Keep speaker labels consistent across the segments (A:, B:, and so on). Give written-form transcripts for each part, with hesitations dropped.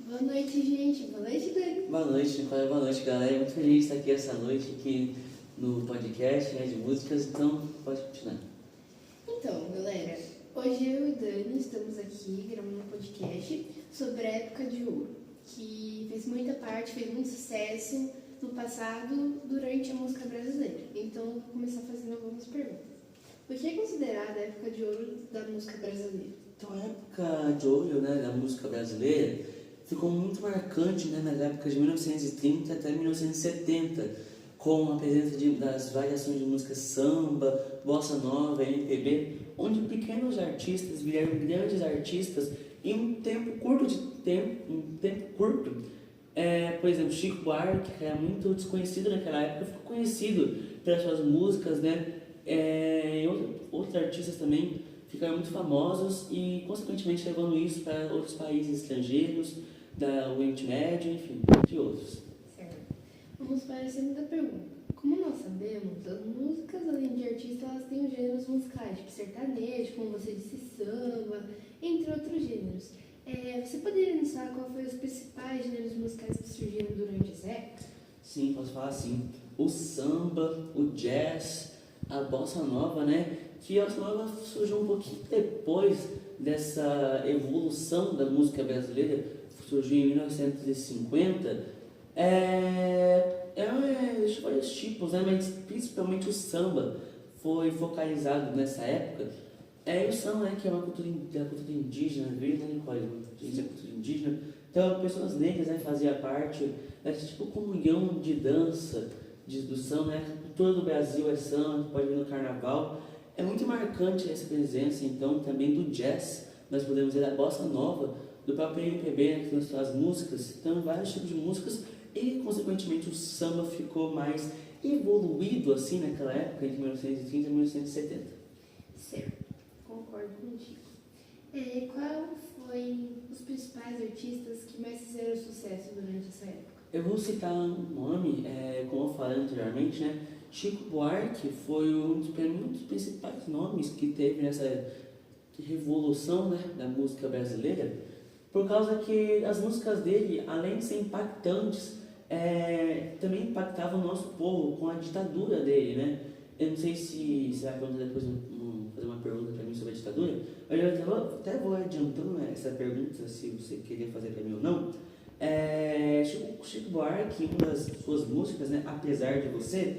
A: Boa noite, gente. Boa noite, Dani.
B: Boa noite, Nicole. Boa noite, galera. Muito feliz de estar aqui essa noite aqui no podcast, né, de músicas, então pode continuar.
A: Então, galera, hoje eu e Dani estamos aqui gravando um podcast sobre a época de ouro, que fez muita parte, fez muito sucesso no passado durante a música brasileira. Então, eu vou começar fazendo algumas perguntas. O que é considerada a época de ouro da música brasileira?
B: Então, a época de ouro, né, da música brasileira ficou muito marcante, né, nas épocas de 1930 até 1970, com a presença das variações de música samba, bossa nova, MPB, onde pequenos artistas viraram grandes artistas em um tempo curto. Por exemplo, Chico Buarque, que era muito desconhecido naquela época, ficou conhecido pelas suas músicas, né? Outros artistas também ficaram muito famosos e, consequentemente, levando isso para outros países estrangeiros, da Oriente Médio, enfim, entre outros.
A: Certo. Vamos para a segunda pergunta. Como nós sabemos, as músicas, além de artista, elas têm os gêneros musicais, tipo sertanejo, como você disse, samba, entre outros gêneros. Você poderia nos falar qual foi os principais gêneros musicais que surgiram durante essa época?
B: Sim, posso falar assim. O samba, o jazz, a bossa nova, né? Que a bossa nova surgiu um pouquinho depois dessa evolução da música brasileira, surgiu em 1950. Existem vários tipos, né? Mas principalmente o samba foi focalizado nessa época. O samba, né, que é uma cultura indígena, viu, né, Nicole? Cultura indígena. Então, pessoas negras, né, faziam parte dessa tipo comunhão de dança, do samba, né? A cultura do Brasil é samba, pode ver no carnaval. É muito marcante essa presença, então, também do jazz. Nós podemos ver a bossa nova, do próprio MPB, né, que tem suas músicas. Então, vários tipos de músicas e, consequentemente, o samba ficou mais evoluído, assim, naquela época, entre 1930 e 1970.
A: Certo, concordo contigo. Qual foi os principais artistas que mais fizeram sucesso durante essa época?
B: Eu vou citar um nome, como eu falei anteriormente, né? Chico Buarque foi um dos principais nomes que teve nessa revolução, né, da música brasileira, por causa que as músicas dele, além de ser impactantes, também impactavam o nosso povo com a ditadura dele, né? Eu não sei se você vai perguntar depois, fazer uma pergunta para mim sobre a ditadura, mas eu até vou adiantando essa pergunta, se você queria fazer para mim ou não. Chico Buarque, uma das suas músicas, né, Apesar de Você,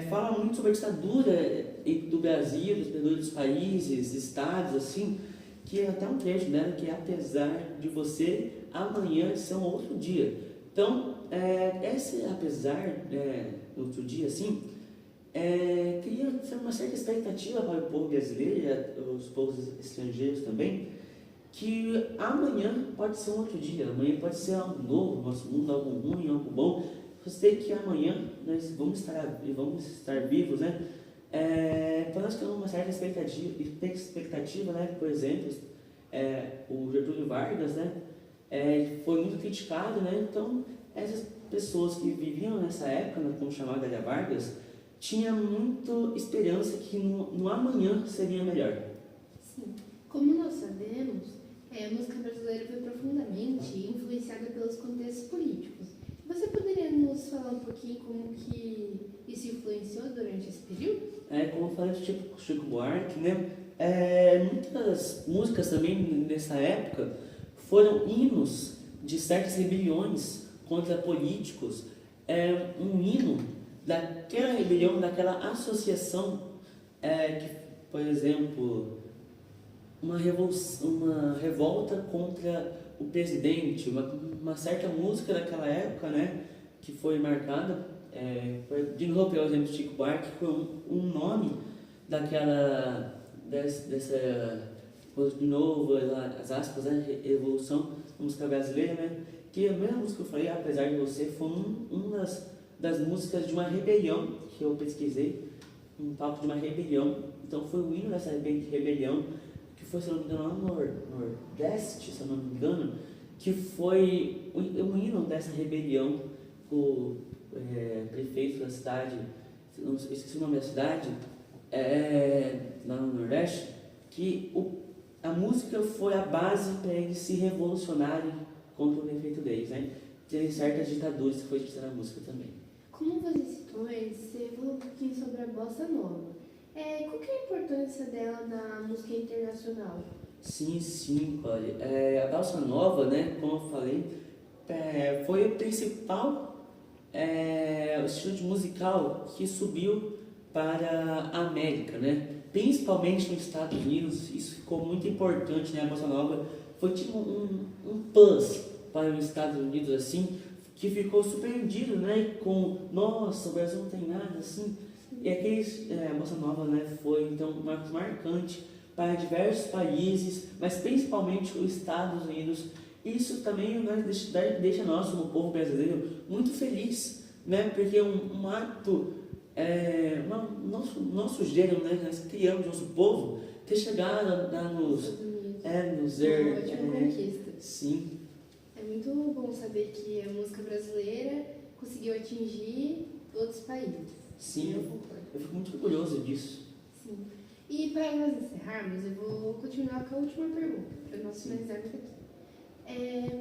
B: fala muito sobre a ditadura do Brasil, dos países, estados, assim, que é até um trecho dela que é apesar de você, amanhã ser um outro dia. Então, esse apesar, outro dia, assim, cria uma certa expectativa para o povo brasileiro e os povos estrangeiros também, que amanhã pode ser um outro dia, amanhã pode ser algo novo no nosso mundo, algo ruim, algo bom. Você que amanhã nós vamos estar vivos, né? Então nós temos uma certa expectativa, né? Por exemplo, o Getúlio Vargas, né? Foi muito criticado, né? Então essas pessoas que viviam nessa época, né, como chamada Lélia Vargas, tinha muita esperança que no amanhã seria melhor.
A: Sim, como nós sabemos, a música brasileira foi profundamente influenciada pelos contextos políticos. Você poderia nos falar um pouquinho como que isso influenciou durante esse período?
B: Como eu falei, tipo Chico Buarque, né? Muitas músicas também nessa época foram hinos de certas rebeliões contra políticos. Um hino daquela rebelião, daquela associação, que, por exemplo, uma revolta contra o presidente, uma certa música daquela época, né, que foi marcada, de novo, pelo exemplo de Chico Buarque, que foi um nome de novo, as aspas, né, evolução da música brasileira, né, que a mesma música que eu falei, Apesar de Você, foi uma das músicas de uma rebelião, que eu pesquisei, um palco de uma rebelião. Então foi o hino dessa rebelião, que foi, se eu não me engano, lá no Nordeste, se eu não me engano, que foi um hino dessa rebelião. O prefeito da cidade, não esqueci o nome da cidade, lá no Nordeste, que a música foi a base para eles se revolucionarem contra o efeito deles, né? Tem certas ditaduras que foi dita na música também.
A: Como você citou antes, você falou um pouquinho sobre a bossa nova. Qual que é a importância dela na música internacional?
B: Sim, olha, a bossa nova, né, como eu falei, foi o principal estilo de musical que subiu para a América, né? Principalmente nos Estados Unidos, isso ficou muito importante, né? A bossa nova foi tipo um plus para os Estados Unidos, assim, que ficou surpreendido, né? Com, nossa, o Brasil não tem nada, assim. E a bossa nova, né, foi então marcante para diversos países, mas principalmente os Estados Unidos. Isso também, né, deixa nós, como povo brasileiro, muito feliz, né? Porque é um ato, nosso gênero, né? Nós criamos nosso povo, ter chegado a nos
A: Uma ótima conquista.
B: Sim.
A: É muito bom saber que a música brasileira conseguiu atingir outros países.
B: Sim,
A: eu concordo.
B: Eu fico muito orgulhoso disso.
A: Sim. E para nós encerrarmos, eu vou continuar com a última pergunta, para nós finalizarmos aqui.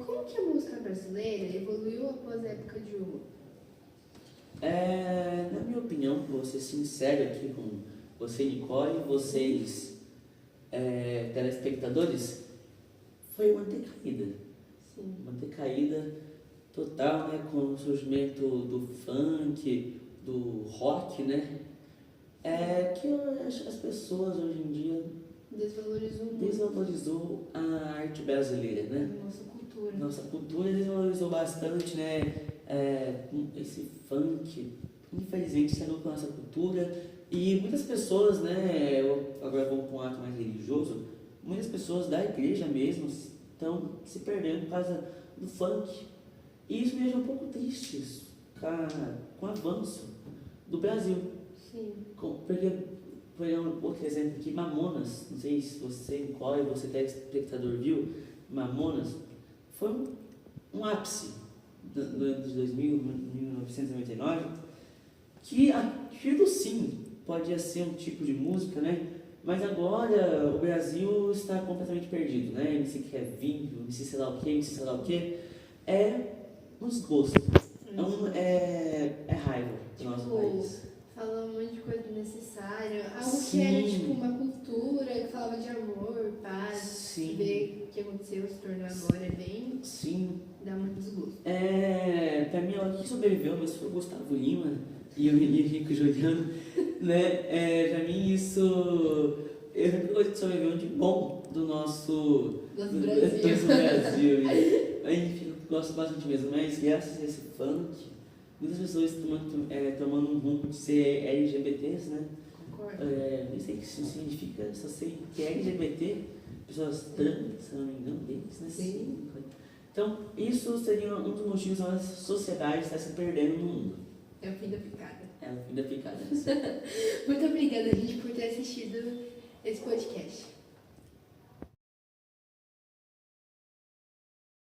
A: Como que a música brasileira evoluiu após a época de ouro?
B: Na minha opinião, vou ser sincero aqui com você, Nicole, vocês, telespectadores, foi uma decaída.
A: Sim.
B: Uma decaída total, né, com o surgimento do funk, do rock, né? Que eu acho que as pessoas hoje em dia desvalorizou a arte brasileira, né?
A: Nossa cultura.
B: Nossa cultura desvalorizou bastante, né? Esse funk, infelizmente, saiu com a nossa cultura. E muitas pessoas, né? Agora vou para um ato mais religioso. Muitas pessoas da igreja mesmo estão se perdendo por causa do funk. E isso me deixa um pouco triste com o avanço do Brasil.
A: Sim.
B: Porque, por outro exemplo aqui, Mamonas, não sei se você, Nicole, você telespectador viu, Mamonas foi um ápice do ano de 1999, que aquilo sim podia ser um tipo de música, né? Mas agora o Brasil está completamente perdido, né? MC Kevin, MC sei lá o que, MC sei lá o que, um desgosto, é raiva do nosso país.
A: Falando um monte de coisa desnecessária, algo
B: Sim.
A: que era tipo uma cultura, que falava de amor, paz,
B: Sim.
A: ver o que aconteceu, se tornou agora bem.
B: Sim.
A: Dá muito desgosto.
B: Pra mim, o que sobreviveu mesmo foi o Gustavo Lima e o Henrique Juliano, né? Pra mim, isso é a única coisa que sobreviveu de bom do nosso Brasil. Enfim, eu gosto bastante mesmo, mas graças a esse funk, muitas pessoas tomando um rumo de ser LGBTs, né?
A: Concordo.
B: Nem sei o que isso significa, só sei que é LGBT, pessoas trans, se não me engano, deles, né?
A: Sim.
B: Então, isso seria um dos motivos da sociedade estar se perdendo no mundo.
A: É o fim da picada.
B: É o fim da picada.
A: Muito obrigada, gente, por ter assistido esse podcast.